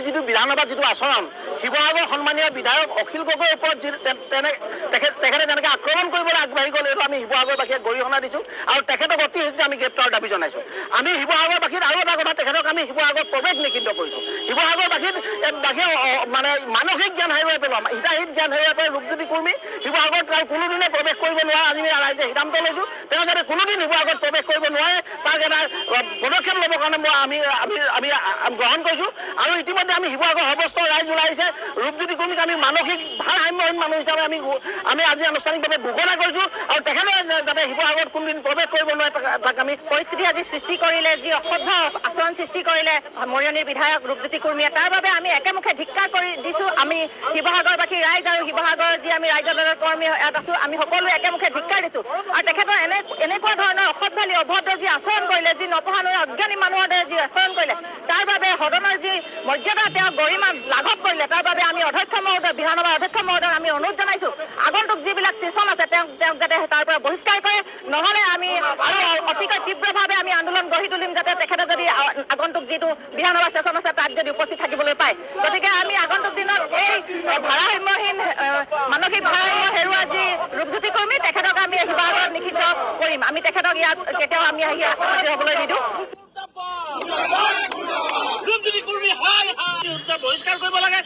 যিটো বিধানসভা যিটো আচৰণ শিৱসাগৰ সন্মানীয় বিধায়ক অখিল গগৈৰ ওপৰত তেখেতে যেনেকৈ আক্ৰমণ কৰিবলৈ আগবাঢ়ি গ'ল এইটো আমি শিৱসাগৰবাসীয়ে গৰিহণা দিছোঁ আৰু তেখেতক অতি শীঘ্ৰে আমি গ্ৰেপ্তাৰৰ দাবী জনাইছোঁ। আমি শিৱসাগৰবাসীৰ আৰু এটা কথা তেখেতক আমি শিৱসাগৰ প্ৰৱেশ নিষিদ্ধ কৰিছোঁ। শিৱসাগৰবাসীয়ে মানে মানসিক জ্ঞান হেৰুৱাই পেলোৱা হিতাহিত জ্ঞান হেৰুৱাই পেলাই ৰূপজ্যোতি কুৰ্মী শিৱসাগৰত তেওঁ কোনোদিনে প্ৰৱেশ কৰিব নোৱাৰে আমি ৰাইজে সিদ্ধান্ত লৈছোঁ। তেওঁ যাতে কোনোদিন শিৱসাগৰত প্ৰৱেশ কৰিব নোৱাৰে তাক এটা পদক্ষেপ ল'বৰ কাৰণে আমি গ্ৰহণ কৰিছোঁ। আৰু ইতিমধ্যে আমি শিৱসাগৰ সৰ্বস্ত ৰাইজ ওলাই আহিছে ৰূপজ্যোতি কুৰ্মীক আমি মানসিক ভাৰসাম্যহীন মানুহ হিচাপে আমি আজি আনুষ্ঠানিকভাৱে ঘোষণা কৰিছোঁ আৰু তেখেতে যাতে শিৱসাগৰত কোনোদিন প্ৰৱেশ কৰিব নোৱাৰে তাক আমি পৰিস্থিতি আজি সৃষ্টি কৰিলে, যি অসভ্য আচৰণ সৃষ্টি কৰিলে মৰিয়নিৰ বিধায়ক ৰূপজ্যোতি কুৰ্মীয়ে, তাৰ বাবে আমি একেমুখে ধিক্কাৰ কৰি দিছোঁ। আমি শিৱসাগৰবাসী ৰাইজ আৰু শিৱসাগৰৰ যি আমি ৰাইজৰ দলৰ কৰ্মী ইয়াত আছোঁ আমি সকলোৱে একেমুখে ধিক্কাৰ দিছোঁ। আৰু তেখেতৰ এনেকুৱা ধৰণৰ অসভ্যালি অভদ্ৰ যি আচৰণ কৰিলে, যি নপঢ়া নুশুনা অজ্ঞানী মানুহৰ দৰে যি আচৰণ কৰিলে, তাৰ বাবে সদনৰ যি মৰ্যাদা তেওঁ গৰিমা লাঘৱ কৰিলে, তাৰ বাবে আমি অধ্যক্ষ মহোদয় বিধানসভাৰ অধ্যক্ষ মহোদয়ক আমি অনুৰোধ জনাইছোঁ আগন্তুক যিবিলাক ছেছন আছে তেওঁক যাতে তাৰ পৰা বহিষ্কাৰ কৰে, নহ'লে আমি আৰু অতিকৈ তীব্ৰভাৱে আমি আন্দোলন গঢ়ি তুলিম যাতে তেখেতে যদি আগন্তুক যিটো বিধানসভা ছেছন আছে তাত যদি উপস্থিত থাকিবলৈ পায়। গতিকে আমি আগন্তুক দিনত এই ভাৰসাম্যহীন মানসিক ভাৰসাম্য হেৰুৱা যি ৰূপজ্যোতি কুৰ্মী তেখেতক আমি শিৱসাগৰত নিষিদ্ধ কৰিম। আমি তেখেতক ইয়াত কেতিয়াও আমি আহি হাজিৰ হ'বলৈ নিদিওঁ। বহিষ্কাৰ কৰিব লাগে